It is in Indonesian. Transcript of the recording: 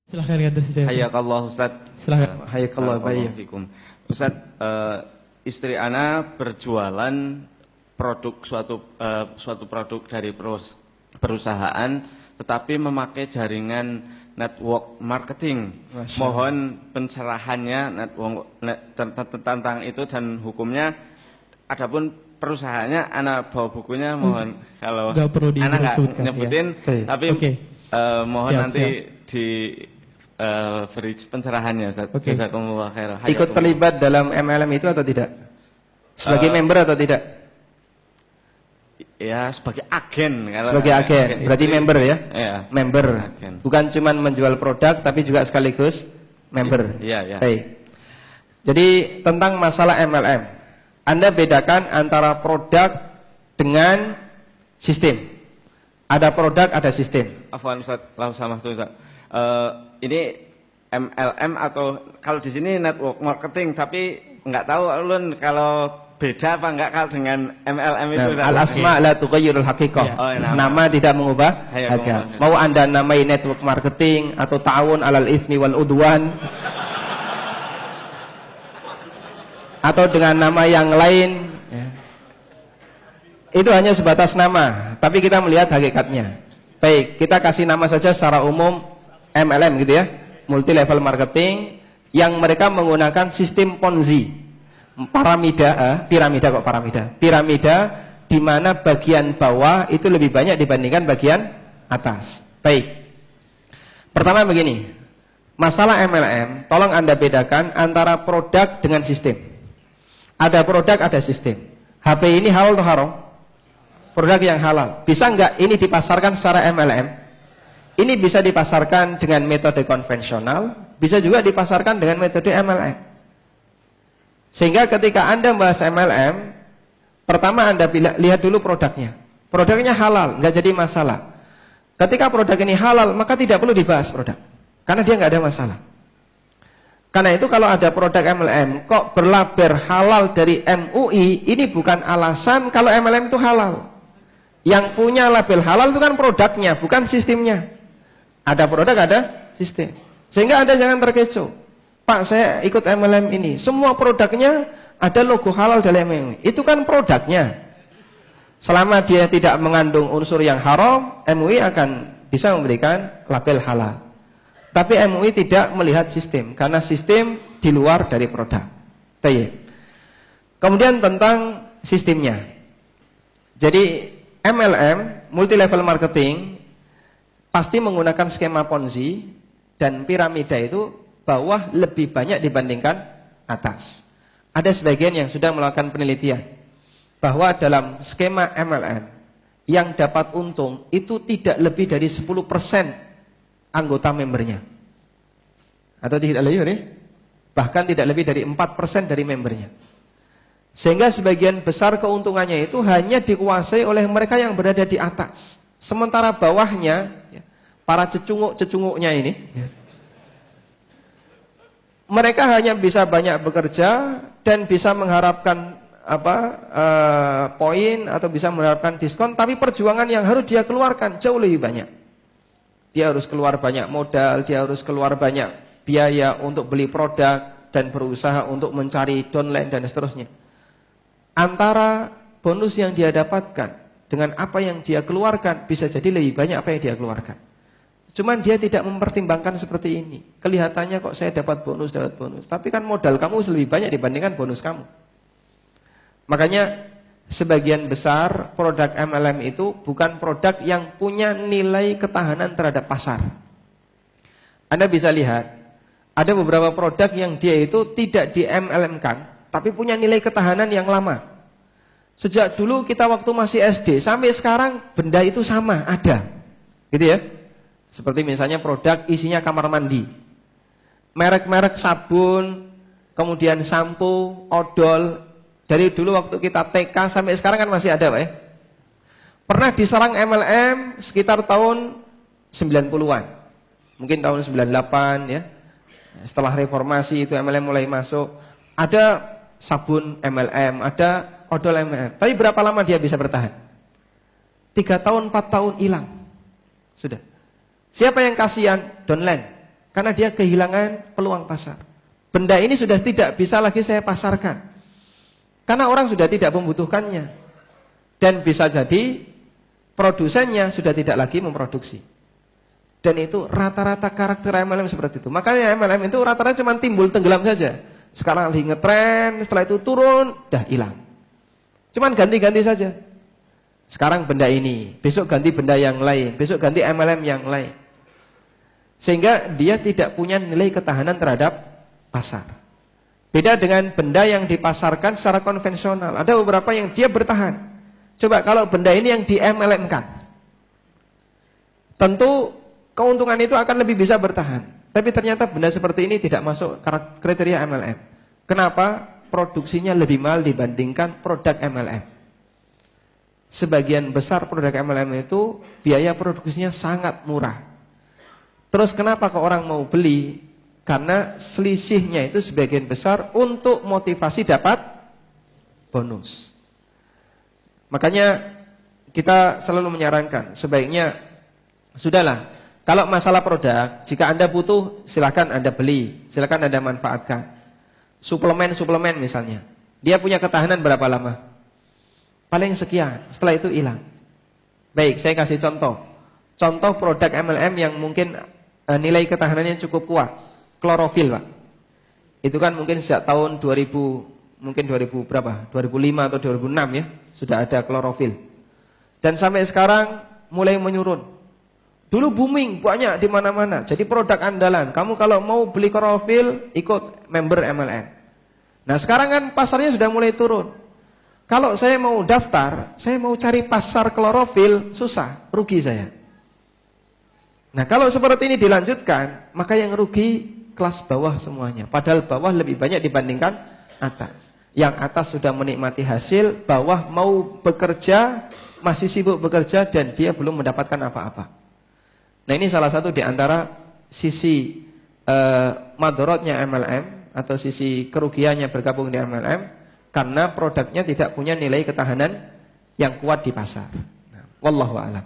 Silahkan Kantor Sejaya. Hayakallah Ustaz. Silahkan. Hayakallah fikum. Ustaz, istri ana berjualan produk suatu produk dari perusahaan, tetapi memakai jaringan network marketing. Mohon pencerahannya tentang itu dan hukumnya. Adapun perusahaannya, ana bawa bukunya, mohon kalau ana nggak nyebutin, ya. Tapi mohon siap, nanti di beri pencerahannya, Ustaz. Jazakumullah khairan. Ikut terlibat dalam MLM itu atau tidak? Sebagai member atau tidak? Ya, sebagai agen. Sebagai agen, berarti member ya? Ya. Member. Agen. Bukan cuma menjual produk, tapi juga sekaligus member. Iya, ya. Baik. Jadi tentang masalah MLM, Anda bedakan antara produk dengan sistem. Ada produk, ada sistem. Afwan Ustaz, Ustaz. Ini MLM atau kalau di sini network marketing, tapi nggak tahu ulun kalau beda apa enggak kalau dengan MLM itu. Al-asma la tughayyirul haqiqah. Nama tidak mengubah hakikat. Mau Anda namai network marketing atau ta'awun alal itsmi wal udwan atau dengan nama yang lain, ya. Itu hanya sebatas nama, tapi kita melihat hakikatnya. Baik, kita kasih nama saja secara umum MLM gitu ya, multi level marketing, yang mereka menggunakan sistem Ponzi, piramida, di mana bagian bawah itu lebih banyak dibandingkan bagian atas. Baik, pertama begini, masalah MLM, tolong Anda bedakan antara produk dengan sistem. Ada produk, ada sistem. HP ini halal atau haram? Produk yang halal. Bisa nggak ini dipasarkan secara MLM? Ini bisa dipasarkan dengan metode konvensional, bisa juga dipasarkan dengan metode MLM. Sehingga ketika Anda membahas MLM, pertama Anda lihat dulu produknya. Produknya halal, nggak jadi masalah. Ketika produk ini halal, maka tidak perlu dibahas produk, karena dia nggak ada masalah. Karena itu kalau ada produk MLM kok berlabel halal dari MUI, ini bukan alasan kalau MLM itu halal. Yang punya label halal itu kan produknya, bukan sistemnya. Ada produk, ada sistem. Sehingga Anda jangan terkecoh. Pak, saya ikut MLM ini, semua produknya ada logo halal dalam MLM. Itu kan produknya. Selama dia tidak mengandung unsur yang haram, MUI akan bisa memberikan label halal. Tapi MUI tidak melihat sistem, karena sistem di luar dari produk. Baik. Kemudian tentang sistemnya. Jadi MLM, multi level marketing, pasti menggunakan skema Ponzi, dan piramida itu bawah lebih banyak dibandingkan atas. Ada sebagian yang sudah melakukan penelitian bahwa dalam skema MLM yang dapat untung itu tidak lebih dari 10% anggota membernya. Atau tidak lebih dari, bahkan tidak lebih dari 4% dari membernya. Sehingga sebagian besar keuntungannya itu hanya dikuasai oleh mereka yang berada di atas. Sementara bawahnya, para cecunguk-cecunguknya ini, mereka hanya bisa banyak bekerja dan bisa mengharapkan poin atau bisa mengharapkan diskon, tapi perjuangan yang harus dia keluarkan jauh lebih banyak. Dia harus keluar banyak modal, dia harus keluar banyak biaya untuk beli produk dan berusaha untuk mencari downline dan seterusnya. Antara bonus yang dia dapatkan dengan apa yang dia keluarkan bisa jadi lebih banyak apa yang dia keluarkan. Cuman dia tidak mempertimbangkan seperti ini. Kelihatannya kok saya dapat bonus. Tapi kan modal kamu lebih banyak dibandingkan bonus kamu. Makanya sebagian besar produk MLM itu bukan produk yang punya nilai ketahanan terhadap pasar. Anda bisa lihat, ada beberapa produk yang dia itu tidak di MLM-kan, tapi punya nilai ketahanan yang lama. Sejak dulu kita waktu masih SD sampai sekarang benda itu sama, ada. Gitu ya. Seperti misalnya produk isinya kamar mandi. Merek-merek sabun, kemudian sampo, odol. Dari dulu waktu kita TK sampai sekarang kan masih ada, Pak ya. Pernah diserang MLM sekitar tahun 90-an. Mungkin tahun 98 ya. Setelah reformasi itu MLM mulai masuk. Ada sabun MLM, ada odol MLM. Tapi berapa lama dia bisa bertahan? 3 tahun, 4 tahun hilang. Sudah. Siapa yang kasihan? Downline. karena dia kehilangan peluang pasar. Benda ini sudah tidak bisa lagi saya pasarkan, karena orang sudah tidak membutuhkannya. Dan bisa jadi produsennya sudah tidak lagi memproduksi. Dan itu rata-rata karakter MLM seperti itu. Makanya MLM itu rata-rata cuma timbul tenggelam saja. Sekarang lagi ngetren, setelah itu turun, dah hilang. Cuman ganti-ganti saja. Sekarang benda ini, besok ganti benda yang lain, besok ganti MLM yang lain. Sehingga dia tidak punya nilai ketahanan terhadap pasar. Beda dengan benda yang dipasarkan secara konvensional. Ada beberapa yang dia bertahan. Coba kalau benda ini yang di MLM-kan, tentu keuntungan itu akan lebih bisa bertahan. Tapi ternyata benda seperti ini tidak masuk kriteria MLM. Kenapa? Produksinya lebih mahal dibandingkan produk MLM. Sebagian besar produk MLM itu biaya produksinya sangat murah. Terus kenapa kok orang mau beli? Karena selisihnya itu sebagian besar untuk motivasi dapat bonus. Makanya kita selalu menyarankan sebaiknya sudahlah. Kalau masalah produk, jika Anda butuh, silakan Anda beli, silakan Anda manfaatkan. Suplemen misalnya, dia punya ketahanan berapa lama? Paling sekian, setelah itu hilang. Baik, saya kasih contoh. Contoh produk MLM yang mungkin nilai ketahanannya cukup kuat, klorofil, Pak. Itu kan mungkin sejak tahun 2000, mungkin 2000 berapa? 2005 atau 2006 ya, sudah ada klorofil. Dan sampai sekarang mulai menurun. Dulu booming, banyak di mana-mana. Jadi produk andalan. Kamu kalau mau beli klorofil, ikut member MLM. Nah sekarang kan pasarnya sudah mulai turun. Kalau saya mau daftar, saya mau cari pasar klorofil, susah, rugi saya. Nah kalau seperti ini dilanjutkan, maka yang rugi kelas bawah semuanya. Padahal bawah lebih banyak dibandingkan atas. Yang atas sudah menikmati hasil, bawah mau bekerja, masih sibuk bekerja, dan dia belum mendapatkan apa-apa. Nah ini salah satu di antara sisi madorotnya MLM atau sisi kerugiannya bergabung di MLM, karena produknya tidak punya nilai ketahanan yang kuat di pasar. Nah, wallahu a'lam.